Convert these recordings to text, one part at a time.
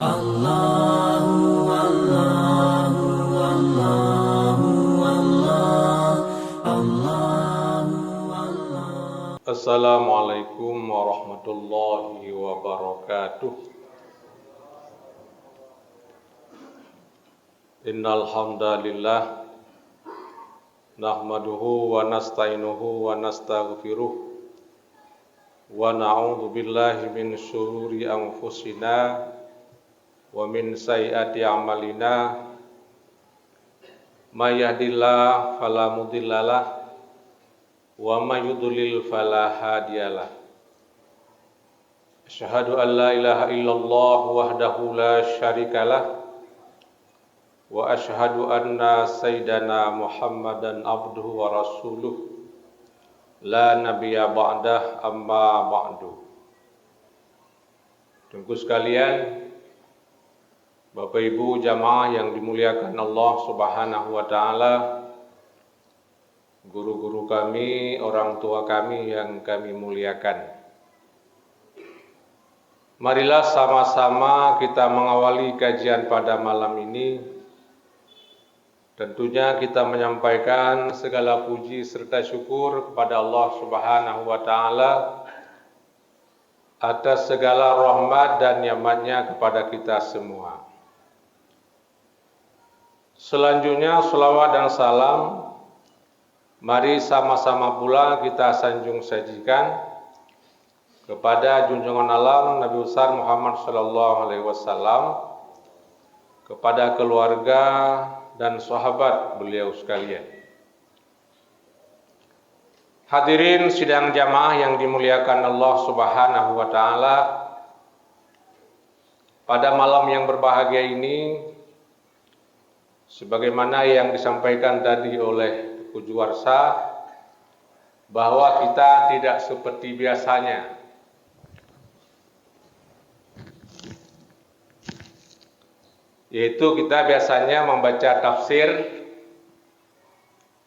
Allahu Allahu Allahu Allahu Allah. Assalamualaikum warahmatullahi wabarakatuh. Innal hamdalillah nahmaduhu wa nasta'inuhu wa nastaghfiruh wa na'udzu billahi min syururi anfusina wa min sayyiati a'malina may yahdihillahu fala mudhillalah wa may yudlil fala hadiyalah. Asyhadu an la ilaha illallah wahdahu la syarikalah wa asyhadu anna sayyidana Muhammadan abduhu wa rasuluh la nabiyya ba'dah amma ba'du. Tunggu sekalian, Bapak Ibu jamaah yang dimuliakan Allah Subhanahu wa taala, guru-guru kami, orang tua kami yang kami muliakan. Marilah sama-sama kita mengawali kajian pada malam ini. Tentunya kita menyampaikan segala puji serta syukur kepada Allah Subhanahu wa taala atas segala rahmat dan nikmat-Nya kepada kita semua. Selanjutnya selawat dan salam mari sama-sama pula kita sanjung sajikan kepada junjungan alam Nabi besar Muhammad sallallahu alaihi wasallam, kepada keluarga dan sahabat beliau sekalian. Hadirin sidang jamaah yang dimuliakan Allah Subhanahu wa taala, pada malam yang berbahagia ini, sebagaimana yang disampaikan tadi oleh Tuku Juwarsa, bahwa kita tidak seperti biasanya. Yaitu kita biasanya membaca tafsir,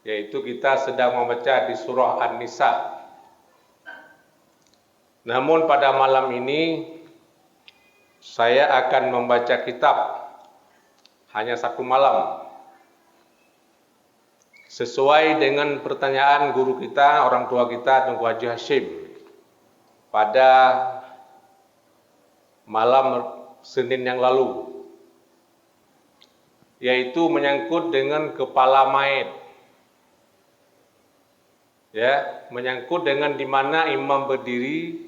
yaitu kita sedang membaca di surah An-Nisa. Namun pada malam ini saya akan membaca kitab hanya satu malam, sesuai dengan pertanyaan guru kita, orang tua kita, Tengku Haji Hashim, pada malam Senin yang lalu, yaitu menyangkut dengan kepala mayit. Ya, menyangkut dengan di mana imam berdiri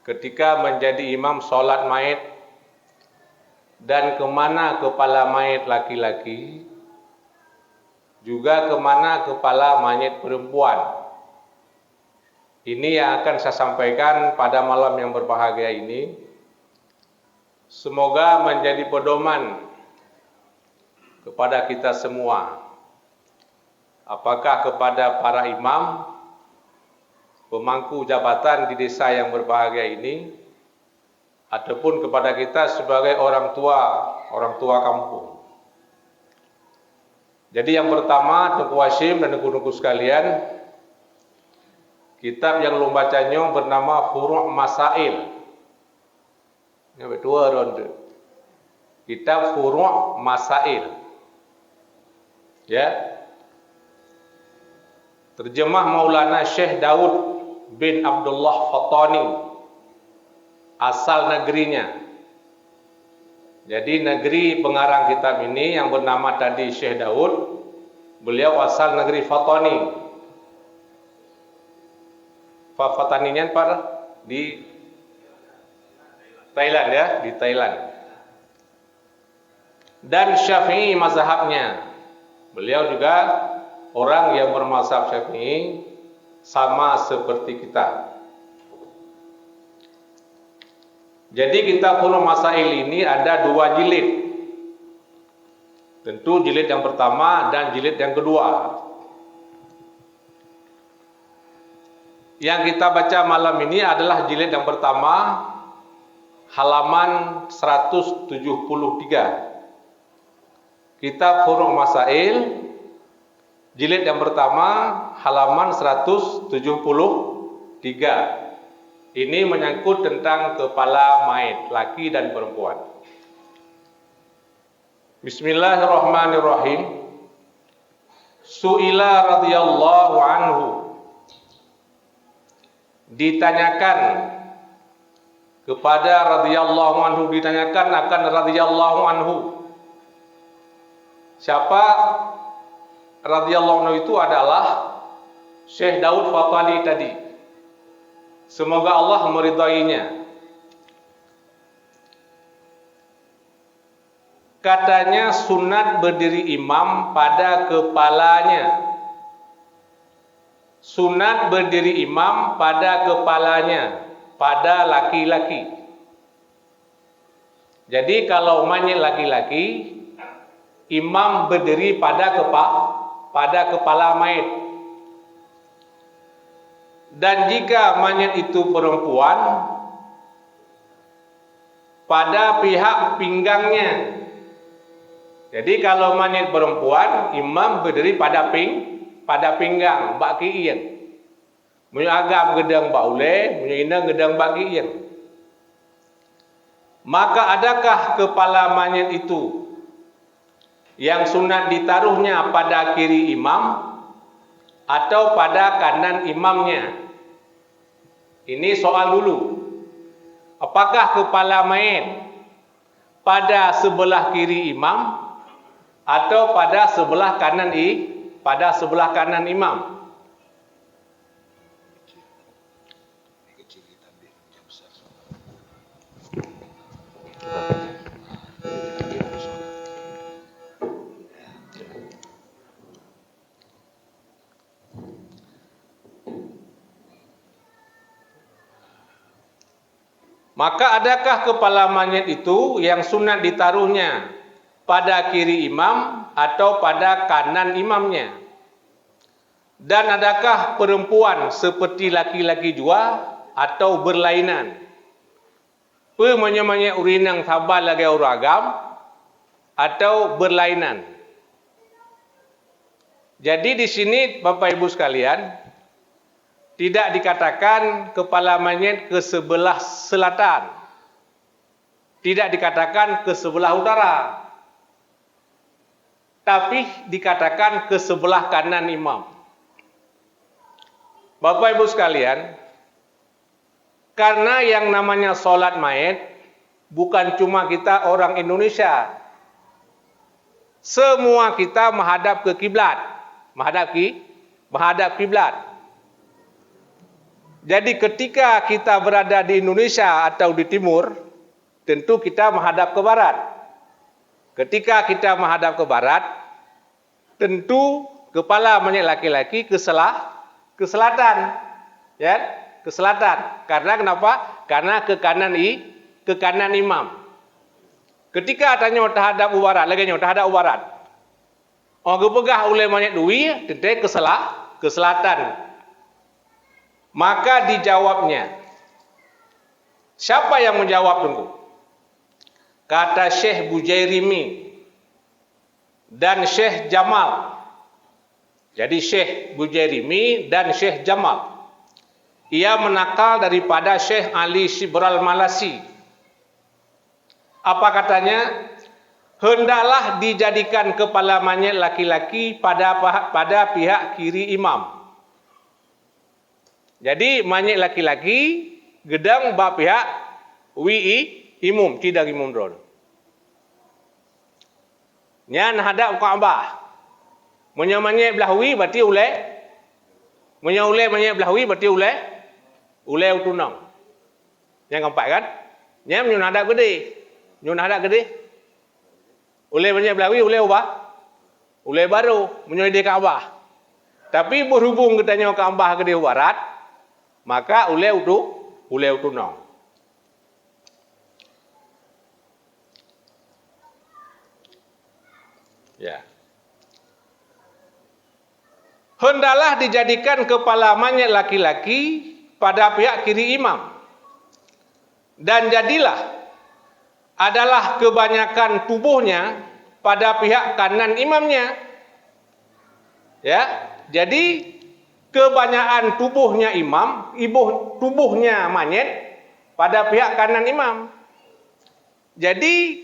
ketika menjadi imam sholat mayit, dan kemana kepala mayit laki-laki, juga kemana kepala mayit perempuan. Ini yang akan saya sampaikan pada malam yang berbahagia ini. Semoga menjadi pedoman kepada kita semua, apakah kepada para imam, pemangku jabatan di desa yang berbahagia ini, ataupun kepada kita sebagai orang tua kampung. Jadi yang pertama, Tengku Hashim dan Tengku sekalian, kitab yang lu bacanya bernama Furu' Masail. Ini dua ronde. Kitab Furu' Masail. Ya. Terjemah Maulana Syekh Daud bin Abdullah Fatani, asal negerinya. Jadi negeri pengarang kitab ini yang bernama tadi Syekh Daud, beliau asal negeri Fatani. Fataninya di Thailand, ya, di Thailand. Dan Syafi'i mazhabnya. Beliau juga orang yang bermazhab Syafi'i, sama seperti kita. Jadi kitab Furu' Masail ini ada dua jilid. Tentu jilid yang pertama dan jilid yang kedua. Yang kita baca malam ini adalah jilid yang pertama, halaman 173. Kitab Furu' Masail, jilid yang pertama, halaman 173. Ini menyangkut tentang kepala mayit, laki dan perempuan. Bismillahirrahmanirrahim. Su'ila radhiyallahu anhu. Ditanyakan kepada radhiyallahu anhu, ditanyakan akan radhiyallahu anhu. Siapa radhiyallahu anhu itu adalah Syekh Daud Fatali tadi. Semoga Allah meridainya. Katanya sunat berdiri imam pada kepalanya. Sunat berdiri imam pada kepalanya, pada laki-laki. Jadi kalau mayit laki-laki, imam berdiri pada kepala mayit. Dan jika mayit itu perempuan, pada pihak pinggangnya. Jadi kalau mayit perempuan, imam berdiri pada pinggang, bak kiin. Munyo agam gedang bak ule, munyo ina gedang bak kiin. Maka adakah kepala mayit itu yang sunat ditaruhnya pada kiri imam atau pada kanan imamnya? Ini soal dulu. Apakah kepala mayit pada sebelah kiri imam atau pada sebelah kanan imam? Maka adakah kepala mayit itu yang sunat ditaruhnya pada kiri imam atau pada kanan imamnya? Dan adakah perempuan seperti laki-laki jua atau berlainan? Pemanya-manya urinang tabal lagi uragam atau berlainan? Jadi di sini Bapak Ibu sekalian, tidak dikatakan kepala mayit ke sebelah selatan, tidak dikatakan ke sebelah utara, tapi dikatakan ke sebelah kanan imam. Bapak Ibu sekalian, karena yang namanya solat mayit bukan cuma kita orang Indonesia, semua kita menghadap ke kiblat, menghadap kiblat. Jadi ketika kita berada di Indonesia atau di timur, tentu kita menghadap ke barat. Ketika kita menghadap ke barat, tentu kepala mayit laki-laki ke selatan. Ya, ke selatan. Karena kenapa? Karena ke kanan imam. Ketika tanya terhadap barat, lagi terhadap barat. Orang pegah oleh mayit dui, tentu ke selatan. Maka dijawabnya. Siapa yang menjawab tunggu? Kata Syekh Bujairimi dan Syekh Jamal. Jadi Syekh Bujairimi dan Syekh Jamal. Ia menakal daripada Syekh Ali Shibral Malasi. Apa katanya? Hendaklah dijadikan kepala mayit laki-laki pada pihak kiri imam. Jadi mayit laki-laki gedang ba pihak imum, tidak imum drone. Nya hadap Kaabah. Munya mayit belah wi berarti ule. Munya ule mayit belah wi berarti ule utunang. Yang keempat kan? Nya munya hadap gede. Munya hadap gede. Ule mayit belah wi ule ubah. Ule baru munya di Kaabah. Tapi berhubung katanya Kaabah gede barat, maka ule utunang. Ya. Hendaklah dijadikan kepala mayit laki-laki pada pihak kiri imam. Dan jadilah adalah kebanyakan tubuhnya pada pihak kanan imamnya. Ya. Jadi kebanyakan tubuhnya imam, tubuhnya mayit pada pihak kanan imam. Jadi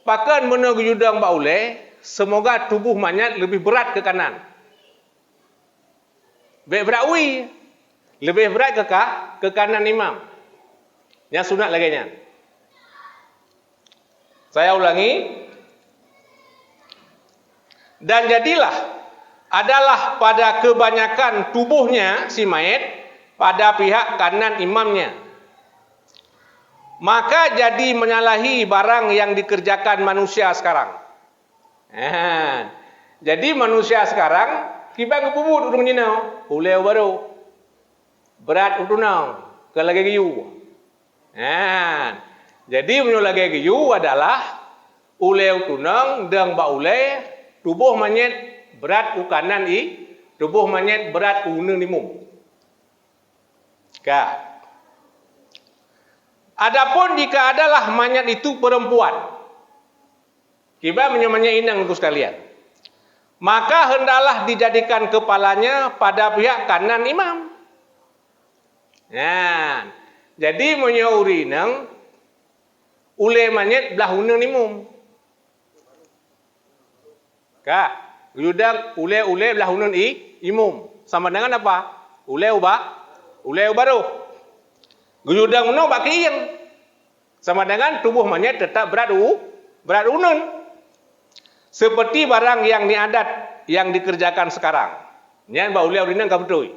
Pakan menunggu yudang baule, semoga tubuh mayat lebih berat ke kanan. Berat ui, lebih berat ke kanan imam. Yang sunat lagi nya. Saya ulangi. Dan jadilah adalah pada kebanyakan tubuhnya si mayat pada pihak kanan imamnya. Maka jadi menyalahi barang yang dikerjakan manusia sekarang. Jadi manusia sekarang kita kepubut urung nyinau, uleu baru. Berat utunau, ke lagi giyu. Jadi menyo lagi giyu adalah uleu tunang dang ba ule, tubuh manyet berat u kanan tubuh manyet berat u nimum. Ka. Adapun jika adalah mayat itu perempuan, kita menyamanya inang untuk sekalian, maka hendaklah dijadikan kepalanya pada pihak kanan imam. Jadi menyauri inang, ule mayat belah unang nimum. Ka, yudang ule belah unang imum. Sama dengan apa? Ule baru. Guyudang menang bak kiing. Sama dengan tubuh mayat tetap berat unun. Seperti barang yang diadat yang dikerjakan sekarang. Nyan ba uleu dinang ka betul.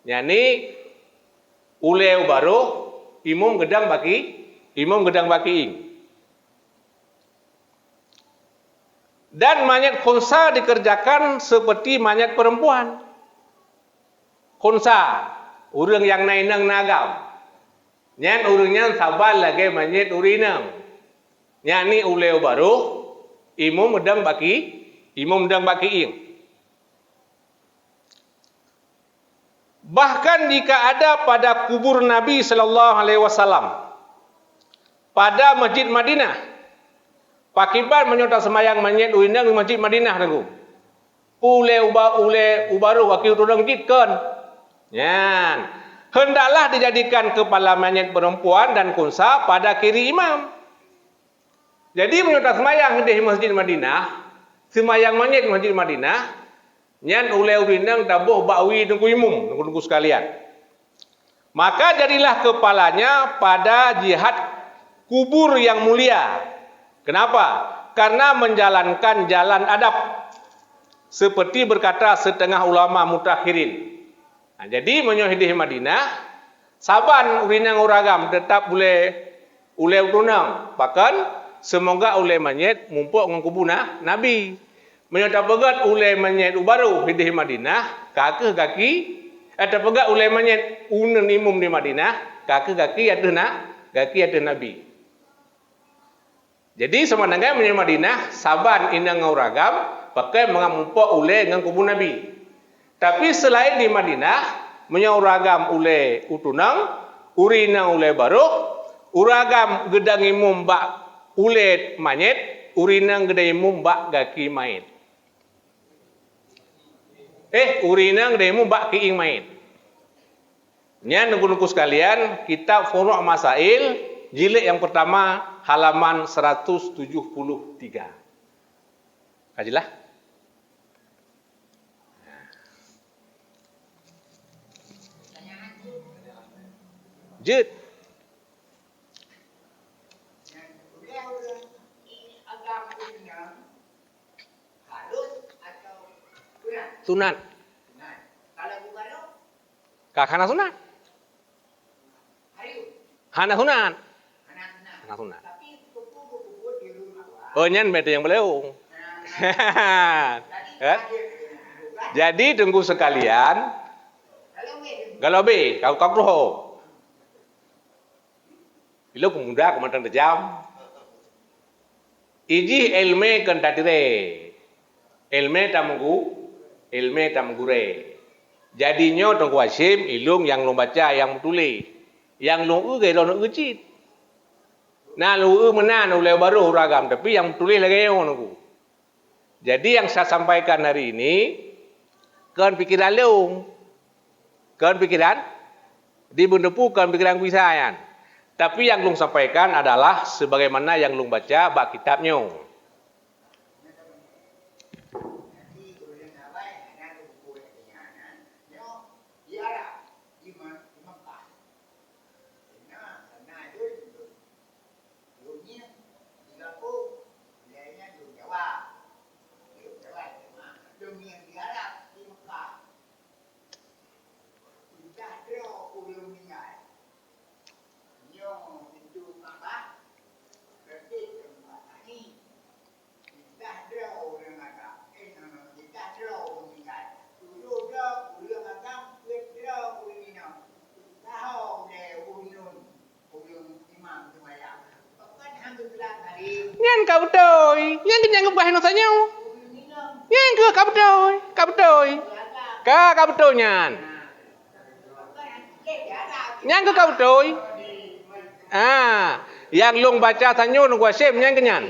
Yani uleu baru imum gedang baki ing. Dan mayat khunsa dikerjakan seperti mayat perempuan. Khunsa, urang yang nainang nagam. Nyan urangnya sabar lagi mayat urinam. Nyani uleu baru imum gedang baki ing. Bahkan jika ada pada kubur Nabi sallallahu alaihi wasallam pada Masjid Madinah, pakiban menyota semayang mayat urinam di Masjid Madinah tanggu. Ule ubaru wakil tudang jitkan. Nyan. Hendaklah dijadikan kepala mayat perempuan dan kunsa pada kiri imam. Jadi menyota semayang di Masjid Madinah, semayang mayat di Masjid Madinah, nyan uleu rinang tabuh bakwi nunggu imum, nunggu sekalian. Maka jadilah kepalanya pada jihad kubur yang mulia. Kenapa? Karena menjalankan jalan adab. Seperti berkata setengah ulama mutakhirin. Jadi menyohidih Madinah, saban urinang uragam tetap boleh uleu tunang. Bahkan semoga uleu mayat mumpuk ngkubuna Nabi. Menyata pegat uleu mayat ubaru hidih Madinah, kaki atau pegat uleu mayat unen imum di Madinah, kaki ada Nabi. Jadi semanangnya menyata Madinah, saban inang uragam, pakai mengamumpuk uleu ngkubun Nabi. Tapi selain di Madinah, menyauragam ule utunang, urina ule baru, uragam gedang imum bak ule mayat, urinang gedang imum bak gaki mayat. Urinang gedang imum bak kiing mayat. Nya nunggu sekalian, kitab Furu' Masail, jilid yang pertama, halaman 173. Kajilah. Jid. Sunat. Kak hana sunat. Hana sunat. Hana sunat. Oh nyan bete yang beleung. Jadi tunggu sekalian. Galobe, kau roh. Ilo pemuda kemantan dejam. Iji elme kentatire. Elme tamgure. Jadinya tunggu wasim ilung yang lo baca yang tuli. Yang lo uge lo ngecit. Nah lo menan oleh baru ragam tapi yang tulis lagi yang nunggu. Jadi yang saya sampaikan hari ini kan pikiran leung. Kan pikiran di bundepu kan pikiran kuisayan. Tapi yang lung sampaikan adalah sebagaimana yang lung baca bak kitabnya. Nyan kau betul, nyan kenyang kebah nosanya. Nyan ke kau betul, kau betul nyan. Nyan ke kau betul. Yang lung baca tanyo nunggu asyik nyan kenyan.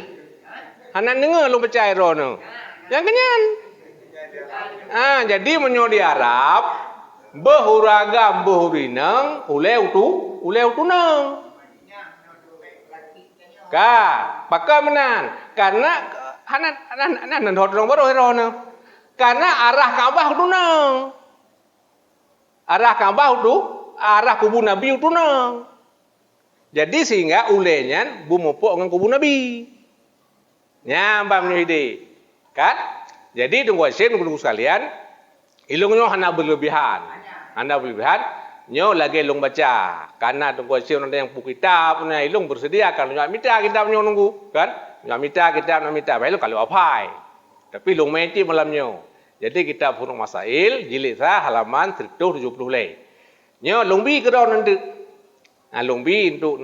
Hanan dengar lung baca ero no. Yang kenyan. Jadi menyo di Arab behuragam behurinang ule utu nang. Pakai menan. Karena hanan hot dong baru ero no. Karena arah Ka'bah tu nang. Arah Ka'bah tu arah kubu Nabi tu nang. Jadi sehingga ulenya bumupuk dengan kubu Nabi. Nyambam ide. Kan? Jadi tunggu sekalian, ilungnya hana berlebihan. Nyo lagi ilung baca. Karena tunggu ada yang buku kitab, ilung bersedia kalau nyo minta kitabnya nunggu, kan? Nyo minta kitab, baik kalau apa? Tapi ilung menti malamnya. Jadi kitab Furuq Masail jilid 3 halaman 370 leh. Nyo lungbi kedau nanti. Lungbi untuk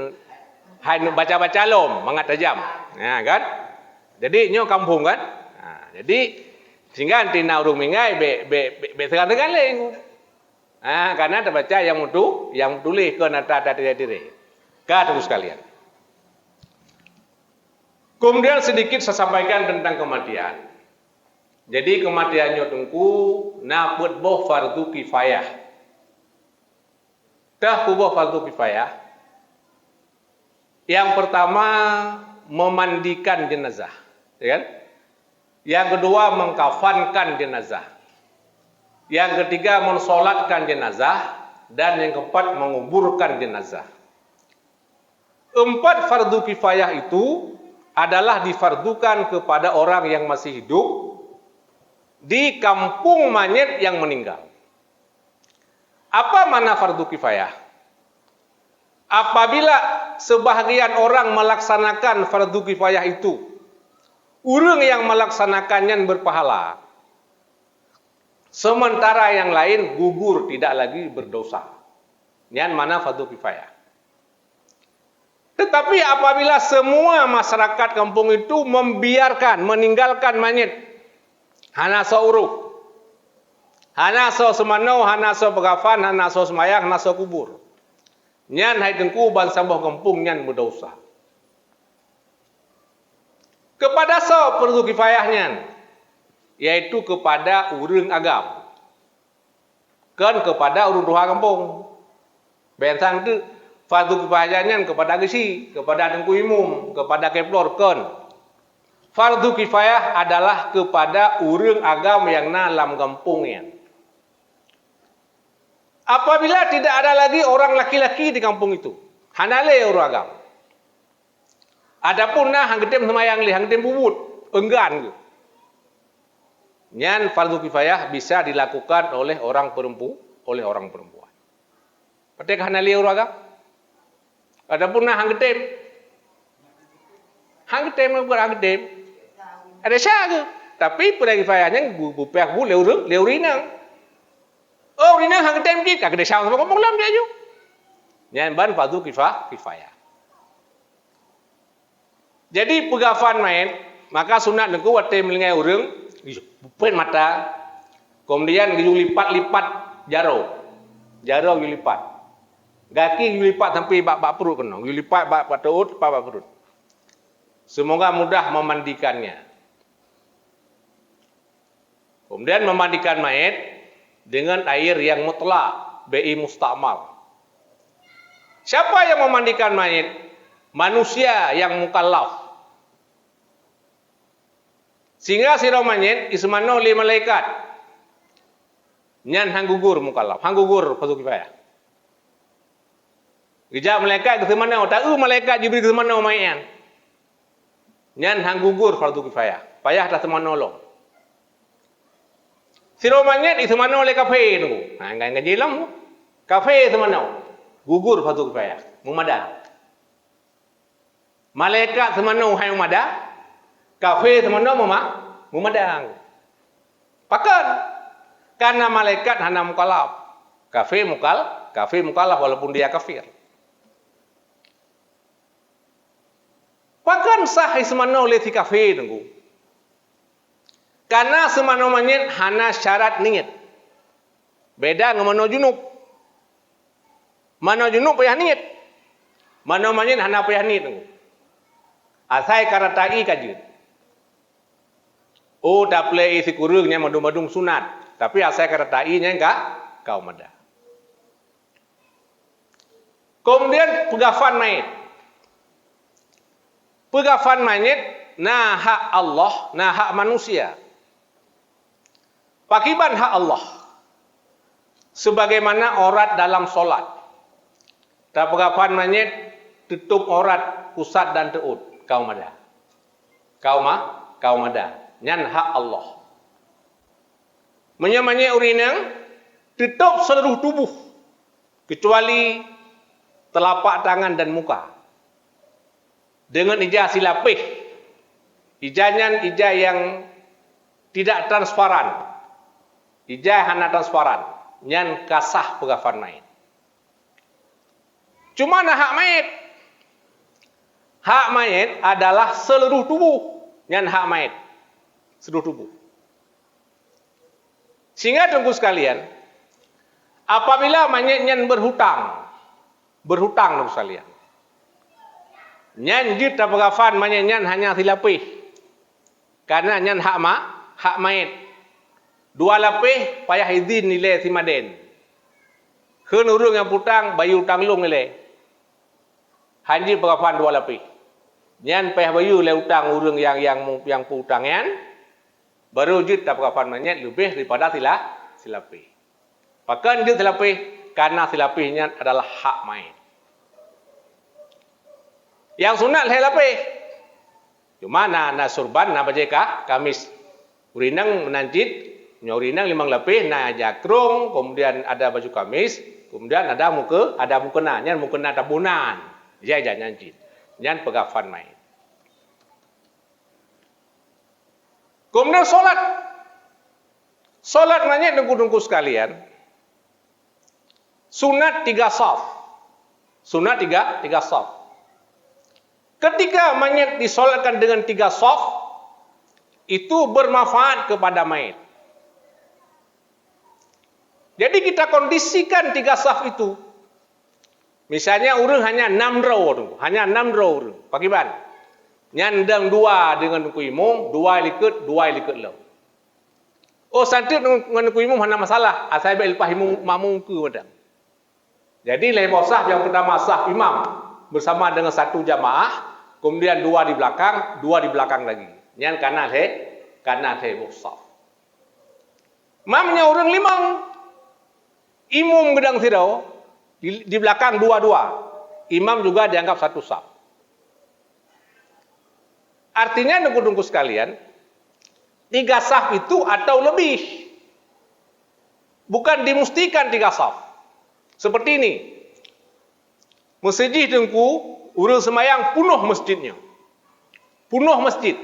hai baca-baca lom, mangat tajam. Kan? Jadi nyo kampung kan? Jadi sehingga nanti nak urung mingai be tekan-tekan leh. Karena terbaca yang tulis ke nata diri. Tunggu sekalian. Kemudian sedikit saya sampaikan tentang kematian. Jadi kematiannya tunggu naput boh fardu kifayah. Dah boh fardu kifayah. Yang pertama memandikan jenazah, ya kan? Yang kedua mengkafankan jenazah. Yang ketiga mensolatkan jenazah dan yang keempat menguburkan jenazah. 4 fardu kifayah itu adalah difardukan kepada orang yang masih hidup di kampung mayit yang meninggal. Apa makna fardu kifayah? Apabila sebahagian orang melaksanakan fardu kifayah itu, orang yang melaksanakannya berpahala. Sementara yang lain gugur tidak lagi berdosa. Ini mana fardu kifayah. Tetapi apabila semua masyarakat kampung itu meninggalkan mayit, hana so uruk, hana so semano, hana so pegafan, hana so semayang, hana so kubur. Nyan hai tengku ban sambah kampung nyan berdosa. Kepada so fardu kifayahnya, yaitu kepada urang agam. Kan kepada urang doha kampung. Bentang tu fardu kifayahnya kepada gesi, kepada tengku imum, kepada keplor kan. Fardu kifayah adalah kepada urang agam yang dalam kampungnya. Apabila tidak ada lagi orang laki-laki di kampung itu, hanale urang agam. Adapun hang gedem semayang li, hang gedem bubut, enggan ke. Nyan fardu kifayah bisa dilakukan oleh orang perempuan. Petek hanali uragam. Adapun hang gedem ada syaga. Tapi fardu kifayahnya bupek bu leurinang. Oh, rinang hang gedem ki kagede syaga sama ngomong lam dia ju. Nyan ban fardu kifayah. Jadi pegafan main, maka sunat nengku wate melingai urang bupen mata, kemudian yu lipat jaro yu lipat, gaki yu lipat sampai bak perut kena, yu lipat bak perut, bak perut. Semoga mudah memandikannya. Kemudian memandikan mayat dengan air yang mutlak, bi mustakmal. Siapa yang memandikan mayit? Manusia yang mukallaf. Sehingga sira mayit ismano li malaikat. Nyan hang gugur mukallaf, hang gugur fardu kifayah. Ija malaikat ke mana? Tahu malaikat Jibril ke mana mayit? Nyan hang gugur fardu kifayah. Payah dah temenolong. Sira mayit ismano le kafe tu. Ha ngan jilam. Kafe semano. Gugur fardu kifayah. Mumadah. Malaikat semano hai mumadah. Kafe semano mumadang. Pakan. Karena malaikat hana mukallaf. Kafe mukallaf walaupun dia kafir. Pakan sah semano le ti kafe tunggu. Karena semano manyet hana syarat niat. Beda dengan mano junub. Mano junub payah niat. Mano manyet hana payah niat tunggu. Asai karatai kaji. Oh, tak boleh isi kurungnya madung-madung sunat. Tapi asai karatai-nya enggak kau madah. Kemudian pegafan mayit. Pegafan mayit nah hak Allah, nah hak manusia. Pakiban hak Allah. Sebagaimana orat dalam solat. Tak pegafan mayit tutup orat pusat dan teut. Kau madah. Kau madah. Nyan hak Allah. Menyamanya urinang tutup seluruh tubuh kecuali telapak tangan dan muka. Dengan ijah silapih. Ijahnya ijah yang tidak transparan. Ijah hana transparan. Nyan kasah pegafan mayit. Cuma hak mayit. Hak mayit adalah seluruh tubuh. Nyan hak mayit. Seluruh tubuh. Sehingga tunggu sekalian, apabila mayit nyan berhutang tunggu sekalian. Nyan jit pegafan mayit nyan hanya silapih. Karena nyan hak mayit. Dua lapih payah izin nilai simaden. Keun urang yang putang bayu tanglung nilai. Hanji pegafan dua lapih. Nyan payah bayu le utang urang yang putang yan. Baru jid pegafan mayit lebih daripada silapih. Pakan jid silapih karena silapihnya adalah hak mayit. Yang sunat silapih. Cuma na surban na bajeka kamis. Urinang menanjit, urinang limang lapih na jakrung, kemudian ada baju kamis, kemudian ada mukena, nyan mukena tabunan. Jajan nyanjit. Nyan pegafan mayit. Kemudian solat. Solat mayit nunggu sekalian. Sunat 3 saf. Sunat 3 saf. Ketika mayit disolatkan dengan 3 saf, itu bermanfaat kepada mayit. Jadi kita kondisikan 3 saf itu. Misalnya urang hanya 6 row, hanya 6 row urang. Pakiban. Nyandang 2 dengan kuimum, 2 likut lo. Oh, santri dengan kuimum hana masalah. Asal baik lepas imam makmum ke padang. Jadi lepas saf yang pertama saf imam bersama dengan satu jamaah, kemudian 2 di belakang lagi. Nyan kanan he saf. Mamnya orang 5. Imam gedang sirau di belakang 2. Imam juga dianggap satu saf. Artinya nunggu sekalian, 3 saf itu atau lebih. Bukan dimustikan 3 saf. Seperti ini. Masjid tengku, urang semayang penuh masjidnya. Penuh masjid.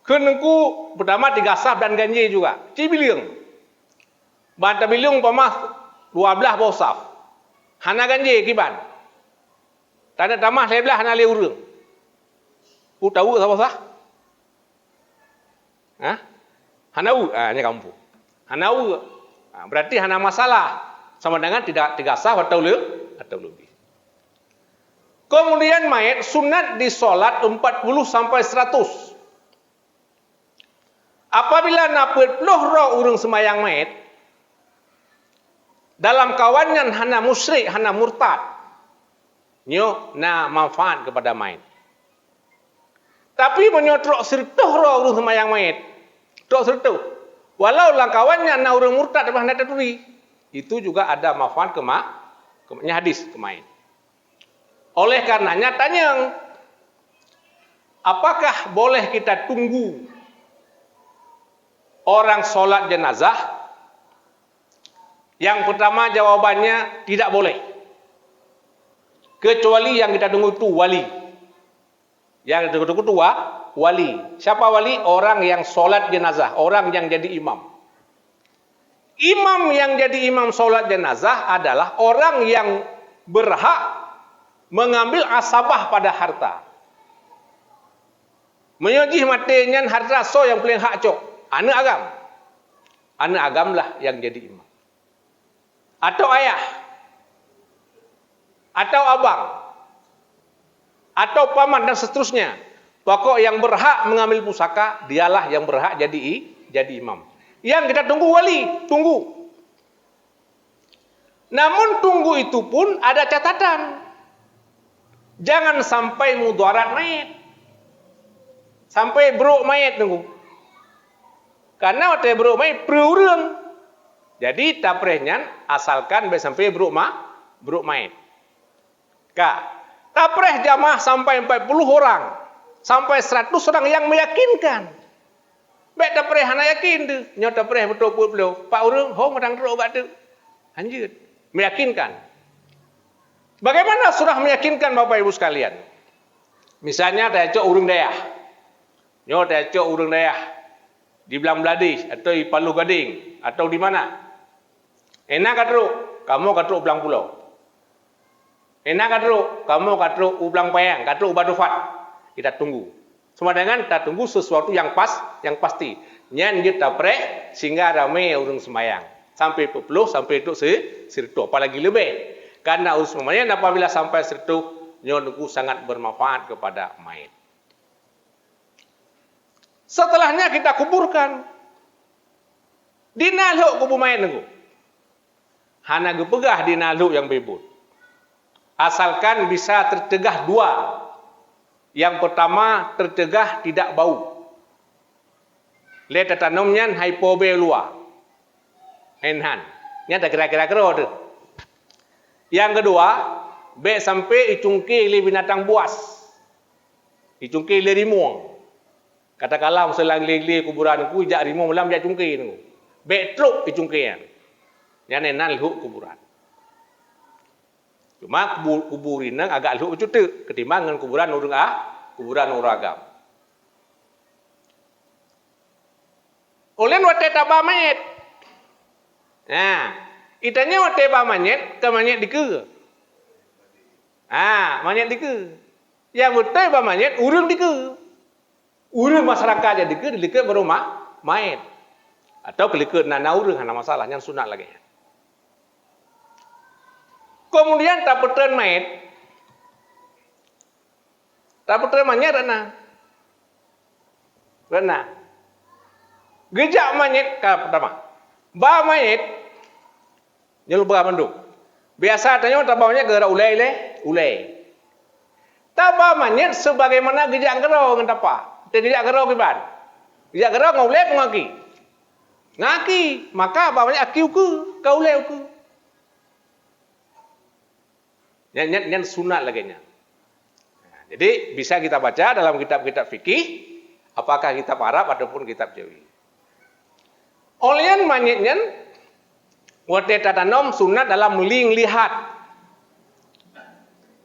Kenengku pertama 3 saf dan ganjil juga. Cibiliung. Banta biliung pamah 12 bawah saf. Hana ganjil kiban. Tanda tamah saya belah hana le urang. Ku tahu apa sah? Hanau, ini kampung. Hanau, berarti hana masalah sama dengan tidak 3 saf atau lebih. Kemudian mayit sunat disolat 40 sampai 100. Apabila 40 roh urang semayang mayit, Dalam kawannya hana musyrik, hana murtad. Nyo na manfaat kepada mayit. Tapi menyotrok sertuh roh urus semayang mayit. Trok sertuh. Walau lang kawannya na urang murtad apa hendak taturi. Itu juga ada manfaat hadis ke mayit. Oleh karenanya tanya, apakah boleh kita tunggu orang solat jenazah? Yang pertama jawabannya tidak boleh. Kecuali yang kita tunggu itu wali. Yang kita tunggu itu wali. Siapa wali? Orang yang solat jenazah, orang yang jadi imam. Imam yang jadi imam solat jenazah adalah orang yang berhak mengambil asabah pada harta. Menyojih matinya harta so yang paling hak cok. Anak agam. Anak agam lah yang jadi imam. Atau ayah. Atau abang. Atau paman dan seterusnya. Pokok yang berhak mengambil pusaka, dialah yang berhak jadi imam. Yang kita tunggu wali, tunggu. Namun tunggu itu pun ada catatan. Jangan sampai mudarat mayit. Sampai beruk mayit tunggu. Karena waktu beruk mayit perurang. Jadi taprehnya asalkan sampai beruk mayit. Tapreh jamaah sampai 40 orang. Sampai 100 orang yang meyakinkan. Baik tapreh hana yakin tu. Nyo tapreh betul-betul. Pak urang hong madang teruk kat tu. Lanjut. Meyakinkan. Bagaimana surah meyakinkan Bapak Ibu sekalian? Misalnya tacok urang dayah. Nyo tacok urang dayah di Belang Beladis atau di Palu Gading atau di mana? Enak katruk, kamu katruk Belang Pulau. Enak katruk, kamu katruk Belang Payang, katruk Batu Fat. Kita tunggu. Semua dengan kita tunggu sesuatu yang yang pasti. Nyan kita prek sehingga ramai urang semayang. Sampai 40, sampai itu sirtu. Apalagi lebih. Karena urus semayang apabila sampai sirtu, nyonuku sangat bermanfaat kepada mayit. Setelahnya kita kuburkan. Dinaluk kubur mayit nunggu. Hana gepegah dinaluk yang bebut. Asalkan bisa tercegah dua. Yang pertama, tercegah tidak bau. Lihat tanamnya hypobe luar. Enhan. Ini ada kira-kira tu. Yang kedua, be sampai icungki li binatang buas. Icungki li rimuang. Katakanlah selang li kuburan ku jak rimuang malam jak cungki tu. Be truk icungkian. Yang enan lihuk kuburan. Cuma kuburin nang agak lihuk cutek ketimbang dengan kuburan orang agam. Olen wate taba mayit. Nah, itanya wate ba mayit, ke mayit dike. Mayit dike. Yang wate ba mayit urang dike. Urang masyarakat jadi dike baru mayit. Atau kelike nana urang hana masalah, yang sunat lagi. Kemudian tak petren mayit. Tak petren mayit rana. Gejak mayit pertama. Ba mayit nyelu berapa biasa tanya tak ba mayit gara ulai. Tak ba mayit sebagaimana gejak gerau dengan tapa. Gejak gerau kiban. Gejak gerau ngulai ngaki. Ngaki, maka ba mayit aki uku, ka ulai uku. Yang sunat lagi nya. Jadi bisa kita baca dalam kitab-kitab fikih, apakah kitab Arab ataupun kitab Jawi. Olian manyitnya, wate tatanom sunat dalam ling lihat.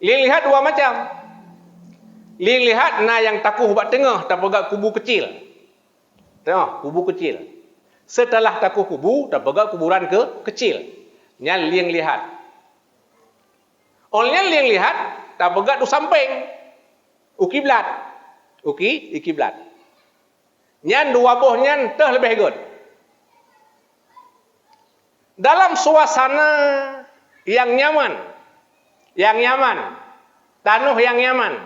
Ling lihat dua macam. Ling lihat na yang takuh bat tengah, tapagak kubu kecil. Tengok, kubu kecil. Setelah takuh kubu, tapagak kuburan kecil. Nya ling lihat. Olian ling lihat, tapagak tu samping. Ukiblat. Ikiblat. Nyan dua boh nyan teh lebih good. Dalam suasana yang nyaman, tanuh yang nyaman,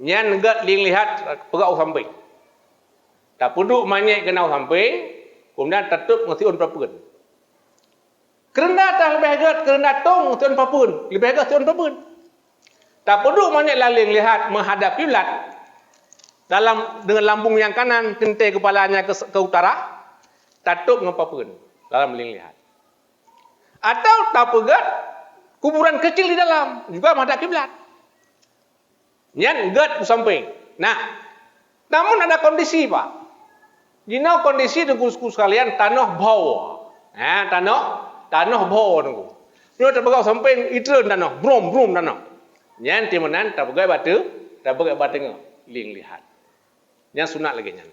nyan gat ling lihat pegau samping. Tak punduk manyek kenau samping, kemudian tutup ngasiun prapeun. Kerana dah lebih agak, kerana tong tuan papun, lebih agak tuan papun. Tak perlu banyak laling lihat menghadap kiblat. Dengan lambung yang kanan, kentai kepalanya ke utara, tatuk dengan papun dalam meling lihat. Atau tak pegat, kuburan kecil di dalam, juga menghadap kiblat. Yang gad samping. Nah, namun ada kondisi Pak. Jika kondisi dengan sekalian tanah bau. Tanah bau nunggu. Dia tak pegang samping itu tanah, brom tanah. Yang timanan tak pegang batu, tak pegang batu ling lihat. Yang sunat lagi nyan.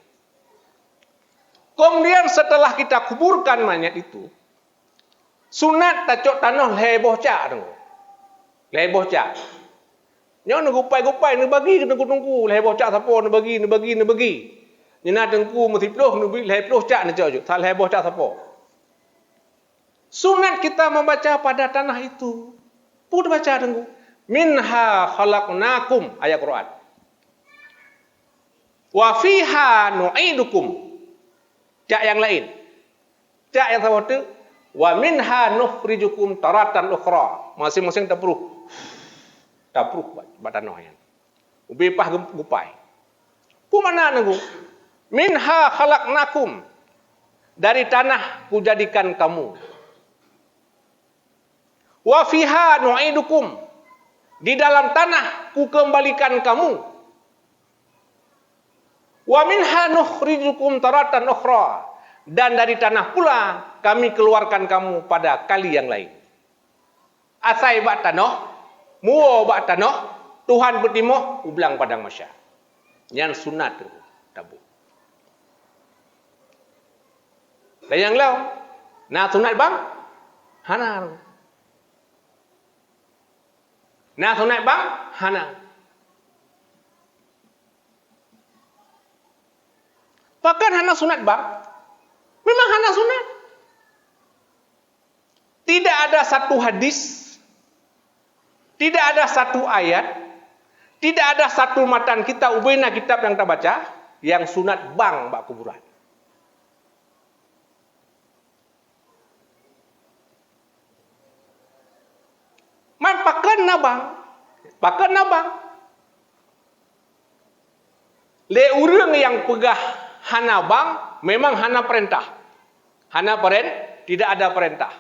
Kemudian setelah kita kuburkan mayat itu, sunat tacok tanah leboh cak nunggu. Leboh cak. Nyo gupai-gupai ni bagi tunggu leboh cak siapa ni bagi. Nyena tengku mesti peluh ni leboh cak ni cak. Tak leboh cak siapa. Sunat kita membaca pada tanah itu. Pun baca tengku. Minha khalaqnakum ayat Quran. Wa fiha nu'idukum. Cak yang lain. Cak yang sama tu wa minha nukhrijukum taratan ukhra. Masing-masing tak perlu buat tanah yang. Ubipah gupai. Pu mana nunggu? Minha khalaqnakum. Dari tanah ku jadikan kamu. Wa fiha nu'idukum. Di dalam tanah ku kembalikan kamu. Wa minha nukhrijukum taratan ukhra. Dan dari tanah pula kami keluarkan kamu pada kali yang lain. Asai bak tanah, muo bak tanah, Tuhan bertimoh, ubilang padang masya. Yang sunat tu, tabu. Dan yang lain, nah sunat bang, hana. Nah sunat bang, hana. Bahkan hana sunat bang, memang hana sunat. Tidak ada satu hadis, tidak ada satu ayat, tidak ada satu matan kita ubena kitab yang kita baca yang sunat bang bak kuburan. Man pakan nabang. Le urang yang pegah hana bang memang hana perintah. Tidak ada perintah.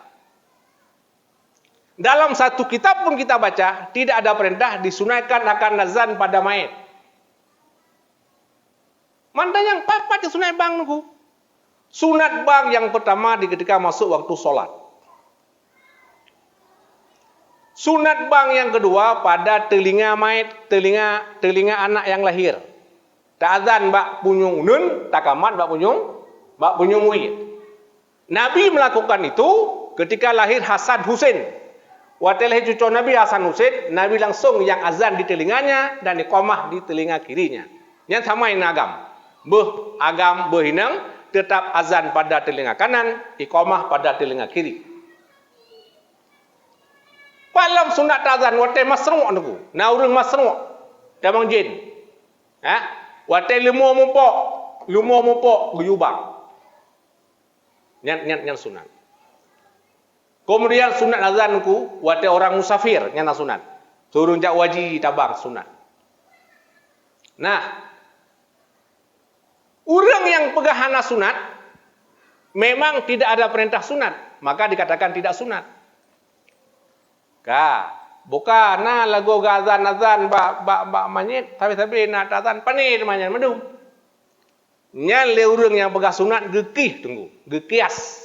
Dalam satu kitab pun kita baca, tidak ada perintah disunaikan akan azan pada mayat. Mana yang papat disunat bang nunggu? Sunat bang yang pertama ketika masuk waktu solat. Sunat bang yang kedua pada telinga mayat, telinga anak yang lahir. Tak azan bak punyung nun, tak amat bak punyung wid. Nabi melakukan itu ketika lahir Hasan Husain. Waktu lahir cucu Nabi Hasan Husain, Nabi langsung yang azan di telinganya dan iqamah di telinga kirinya. Yang sama ini agam berhinang tetap azan pada telinga kanan, iqamah pada telinga kiri. Palam sunat azan waktu masru' niku. Na urang masru' tamang jin. Waktu limo mupok guyubang. Nyat sunat. Kemudian sunat azan niku waktu orang musafir nyana sunat. Turun jak waji tabang sunat. Nah, orang yang pegahana sunat memang tidak ada perintah sunat, maka dikatakan tidak sunat. Bukan lagu azan bak manyit tapi nak azan panir manyan mendung. Nya le urang yang pegah sunat gekias.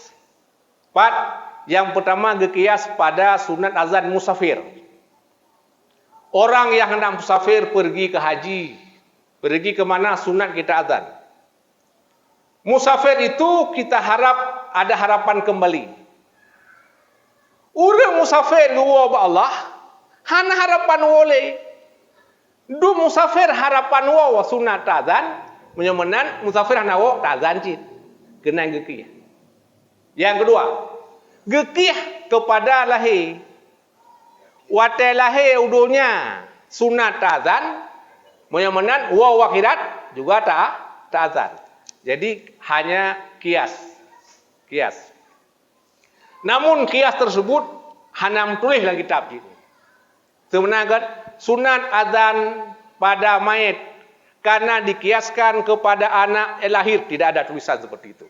Yang pertama gekias pada sunat azan musafir. Orang yang hendak musafir pergi ke haji, pergi ke mana sunat kita azan. Musafir itu kita harap ada harapan kembali. Urang musafir gua ba Allah, hana harapan wole. Du musafir harapan wa sunat azan, menyemenan musafir hana wa azan cit. Kena gekih. Yang kedua, gekih kepada lahir. Wate lahir udunya sunat azan, menyemenan wa akhirat juga tak azan. Jadi hanya kias. Namun kias tersebut hanam tulis dalam kitab ini. Sebenarnya sunat azan pada mayit karena dikiaskan kepada anak lahir, tidak ada tulisan seperti itu.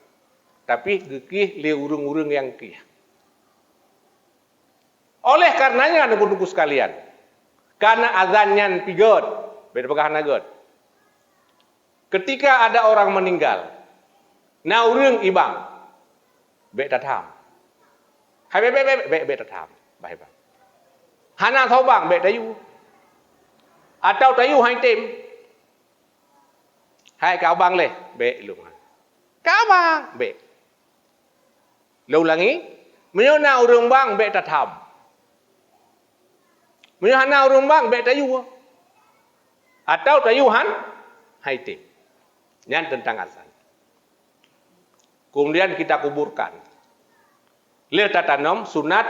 Tapi gekih le urung-urung yang kih. Oleh karenanya nunggu-nunggu sekalian, karena azannya pigot, beda pegahan agot. Ketika ada orang meninggal, na urung ibang, bek tatam. Hai bek tatam, baik bang. Hana thau bang bek tayu. Atau tayu hai tim. Hai kau bang leh, bek lu. Kau bang, bek. Lu ulangi, menyona urung bang bek tatam. Menyona urung bang bek tayu. Atau tayuhan hai tim. Yang tentang azan. Kemudian kita kuburkan. Lil tatanom sunat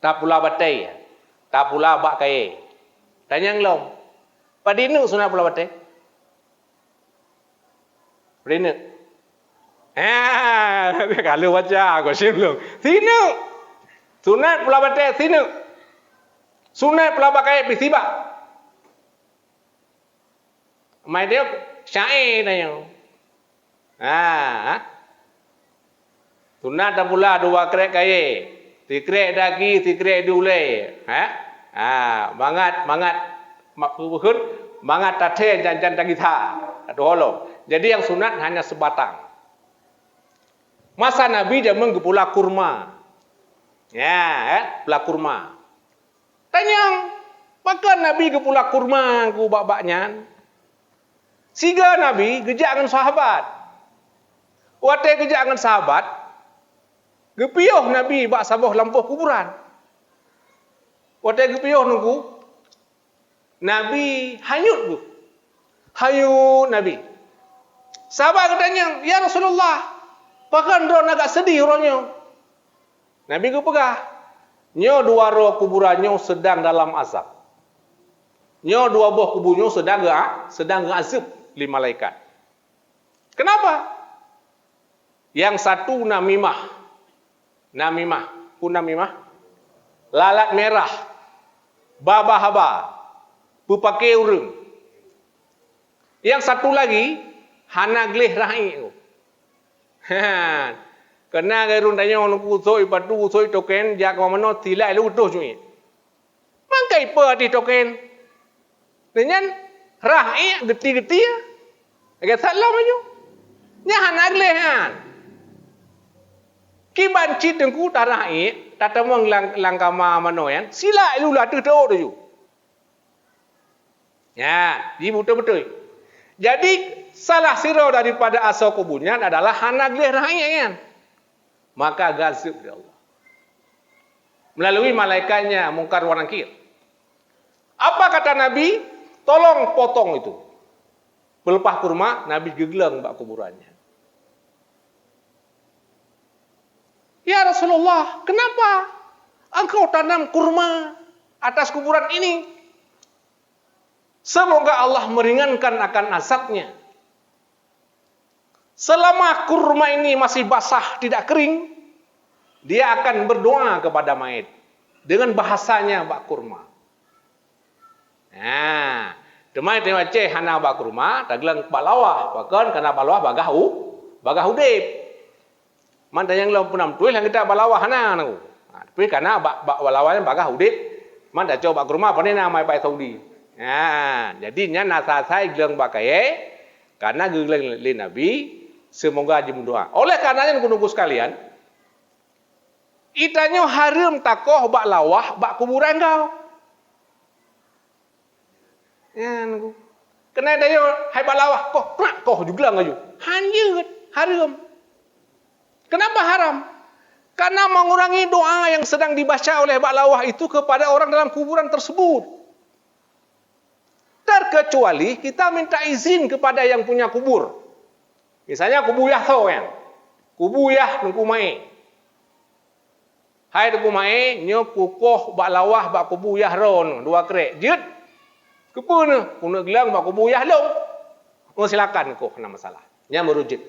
tapula batai, tapula bak kai. Tanyang lom. Padinu sunat pula batai. Padinu. Kalau baca aku sebelum. Sinu. Sunat pula batai sinu. Sunat pula bak kai pisiba. Mai dia syai tanya. Sunat dah pula dua krek kaya. Tikrek daki, tikrek dule. Bangat makbuhun, bangat tate janjan dagi tha. Adolong. Jadi yang sunat hanya sebatang. Masa Nabi dia menggepula kurma. Pula kurma. Tanya, bahkan Nabi gepula kurma ku bak-baknya. Siga Nabi gejak dengan sahabat. Wate gejak dengan sahabat, gepioh Nabi bak saboh lampuh kuburan. Wate gepioh nunggu, Nabi hanyut tu. Hayut Nabi. Sahabat katanya, ya Rasulullah, bahkan orang agak sedih orangnya. Nabi kepegah, nyo dua roh kuburannya sedang dalam azab. Nyo dua buah kuburnya sedang azab li malaikat. Kenapa? Yang satu namimah. Pun namimah. Lalat merah. Baba-haba. Pupakai urung. Yang satu lagi hana gleh rahi. Kena gerun tanya orang kusoi patu kusoi token jak mana tilai lu utuh cui. Mangkai pe di token. Dengan rahi geti-geti ya. Agak salah maju. Nya hana gleh han. Ki banci tengku tarai tatamong langkama manoyan sila lu lah tu tu. Ya, di betul-betul. Jadi salah sirau daripada asal kuburnya adalah hana gleh rahi kan. Maka gazib dia Allah. Melalui malaikatnya Mungkar wa Nakir. Apa kata Nabi? Tolong potong itu. Pelepah kurma, Nabi gegelang bak kuburannya. Ya Rasulullah, kenapa engkau tanam kurma atas kuburan ini? Semoga Allah meringankan akan azabnya. Selama kurma ini masih basah, tidak kering, dia akan berdoa kepada mayit dengan bahasanya bak kurma. Demai tewaceh hana bak kurma, taglang balawah, bahkan karena balawah bagah udip. Man yang lo punam tuil yang kita balawah hana nang. Tapi karena bak balawahnya bagah udip, man dah coba kurma pane namai pai Saudi. Jadinya nasa saya gelang bakai karena gelang li Nabi semoga aja mendoa. Oleh karenanya nunggu sekalian, itanya haram takoh bak lawah bak kuburan kau. Nunggu. Kena dayo hai bak lawah koh juga ngaju. Hanjut haram. Kenapa haram? Karena mengurangi doa yang sedang dibaca oleh bak lawah itu kepada orang dalam kuburan tersebut. Terkecuali kita minta izin kepada yang punya kubur. Misalnya kubuyah tau kan. Kubuyah nungku mai. Hai nungku mai, nyo kukoh bak lawah bak kubuyah ron, dua krek. Jut. Kepa ne, kuna gelang bak kubuyah long. Oh silakan kok kena masalah. Nya merujit.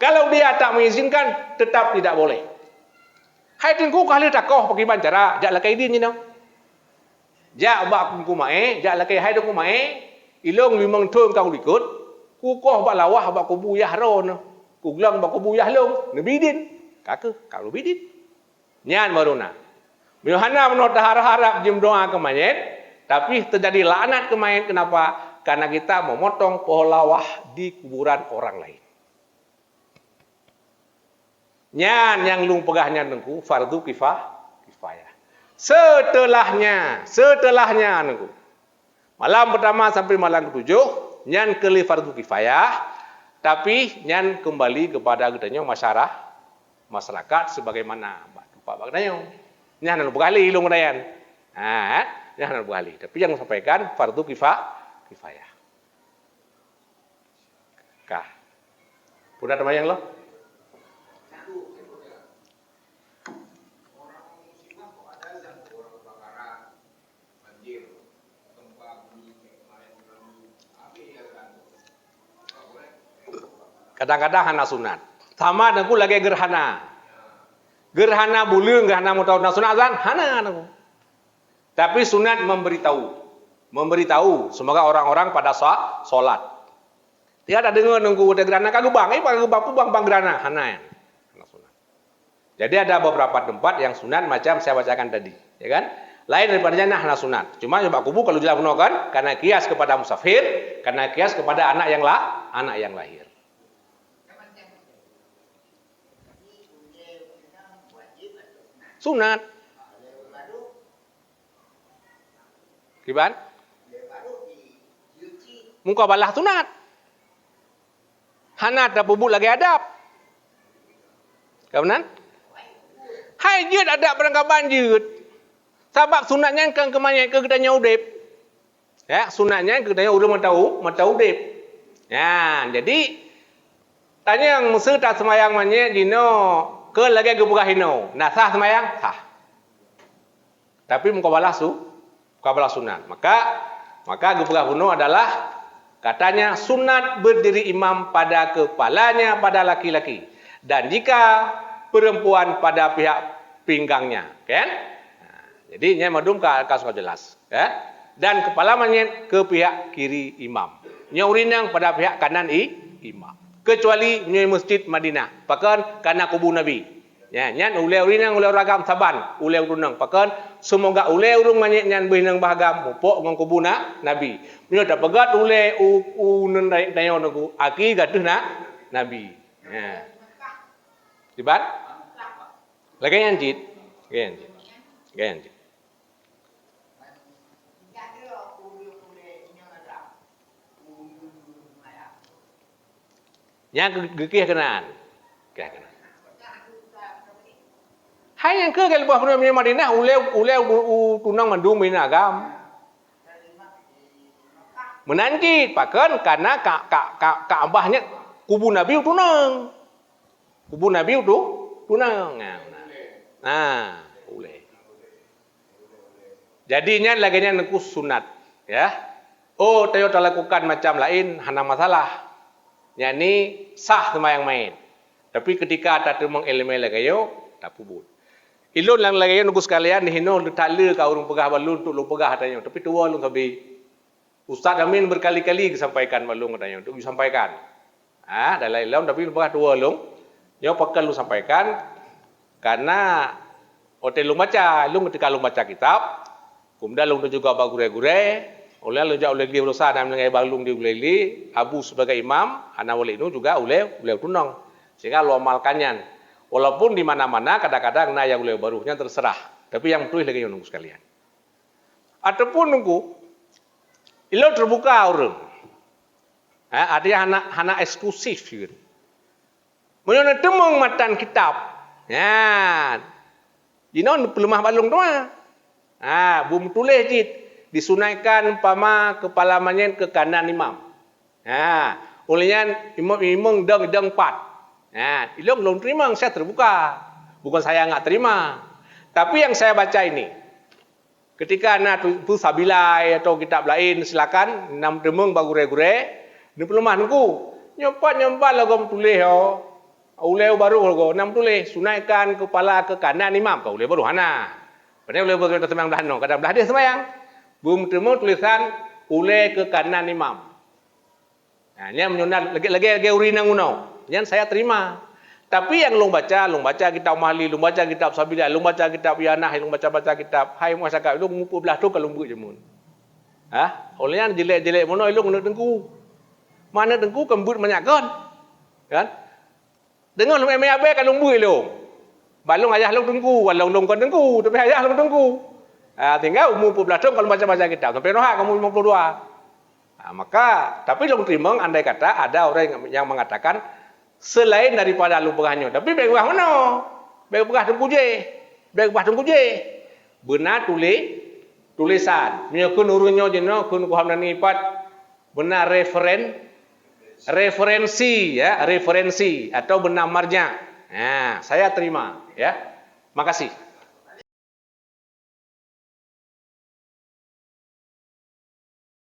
Kalau dia tak mengizinkan, tetap tidak boleh. Hai tengku kali takoh pakai bancara, jak lakai din ni no. Jak bak ku mae, jak lakai hai ku mae, ilong limang thum kau likut, ku koh bak lawah bak ku buyah ron. Ku glang bak ku buyah long, nabi din. Kaka kalau bidin. Nyan baruna. Yohana menurut harap jim doa ke mayat, tapi terjadi laknat ke mayat. Kenapa? Karena kita memotong pohon lawah di kuburan orang lain. Nyan yang lung pegahnya nengku fardu kifayah. Setelahnya nengku. Malam pertama sampai malam ketujuh, nyan keli fardu kifayah, tapi nyan kembali kepada gedanya masyarakat sebagaimana Pak Bagdanyo. Nyan anu bekali ilung dayan. Nyan anu bekali. Tapi yang sampaikan fardu kifayah. Kah. Pudah temayang lo? Kadang-kadang hana sunat. Sama dengan lagi gerhana. Gerhana bulan, gerhana mau tahu sunat kan? Hana aku. Tapi sunat memberitahu semoga orang-orang pada solat. Tidak ada dengar nunggu ada gerhana kagak bang, bang gerhana hana ya. Sunat. Jadi ada beberapa tempat yang sunat macam saya bacakan tadi, ya kan? Lain daripadanya hana sunat. Cuma coba kubu kalau jelas kan karena kias kepada musafir, karena kias kepada anak yang lahir. Sunat. Kiban? Muka balah sunat. Hanat dah bubuk lagi adab. Kawanan? Hai jut adab perangkapan jut. Sebab sunatnya kan kemanya ke gedanya udip. Ya, sunatnya ke gedanya udip mata udip. Ya, jadi tanya yang mesti tak semayang manya dino ke lagi gebuka hino. Nah sah semayang? Sah. Tapi mukabalah sunat. Maka gebuka hino adalah katanya sunat berdiri imam pada kepalanya pada laki-laki. Dan jika perempuan pada pihak pinggangnya. Kan? Nah, jadi ini madum kasus jelas. Ya? Dan kepala manyet ke pihak kiri imam. Nyaurinang pada pihak kanan imam. Kecuali di masjid Madinah. Pakan karena kubu Nabi. Ya, nyan uleu rinang uleu ragam saban, uleu runang. Pakan semoga uleu urung manyet nyan behinang bahagam mupok ngang kubu Nabi. Nyo tak pegat uleu unen dayo nagu aki gaduh Nabi. Ya. Dibat? Lagi nyanjit. Yang gekih kenaan. Hai yang ke kalau buah punya Madinah uleu tunang mandung Madinah agam. Menanjit pakan karena Ka'bahnya kubu Nabi tunang. Kubu Nabi itu tunang. Nah, boleh. Jadinya laginya nekus sunat, ya. Oh, tayo lakukan macam lain hana masalah. Yani sah semayang main. Tapi ketika ada temang elemen lagayo, tak pubut. Ilun lang lagayo nunggu sekalian hino tak le ka urung pegah balun untuk lu pegah katanya. Tapi tua lu sabi. Ustaz Amin berkali-kali sampaikan balung katanya untuk disampaikan. Dalam ilmu tapi lu pegah tua lu. Yo pakal lu sampaikan karena hotel lu baca, lu ketika lu baca kitab, kemudian lu juga bagure-gure. Oleh oleh dia berusaha dan mengenai balung di uleli, Abu sebagai imam, anak wali itu juga uleh tunang. Sehingga lo amalkannya. Walaupun di mana-mana kadang-kadang yang uleh barunya terserah. Tapi yang tulis lagi nunggu sekalian. Ataupun nunggu, ilo terbuka orang. Artinya anak eksklusif gitu. Menurut temung matan kitab. Ya. Jinon pelemah balung doa. Bum tulis jit. Disunaikan umpama kepala manyet ke kanan imam. Olehnya imam deng pat. Ilong belum terima, saya terbuka. Bukan saya enggak terima. Tapi yang saya baca ini, ketika anak tu sabilai atau kitab lain silakan nam demeng bagure-gure, ni pelemah nunggu. Nyempat lagam tulis yo. Ulai baru kau nam tulis sunaikan kepala ke kanan imam kau ulai baru hana. Padahal ulai baru sembahyang belah no, kadang belah dia sembahyang. Belum temu tulisan ulai ke kanan imam. Nah, nya menyunat lagi urinang unau. Yang saya terima. Tapi yang long baca kitab Mahli, long baca kitab Sabilah, long baca kitab Yanah, long baca kitab Hai masyarakat long ngupu belah tu kalau mbuk jemun. Olehnya jelek-jelek mono long nak tengku. Mana tengku kembut menyakon. Kan? Dengar lu memang abai kan lumbu long. Balung ayah long tengku, walau long kon tengku, tapi ayah long tengku. Tinggal umur 14 tahun kalau baca kitab sampai rohak kamu 52. Maka tapi long terima andai kata ada orang yang mengatakan selain daripada lupahannya, tapi baik bah mana? Baik bah tengku je. Baik bah tengku je. Benar tulisan. Menyokun urunnya jeno kun ku hamdan ipat benar referensi ya, referensi atau benar marja. Nah, saya terima ya. Makasih.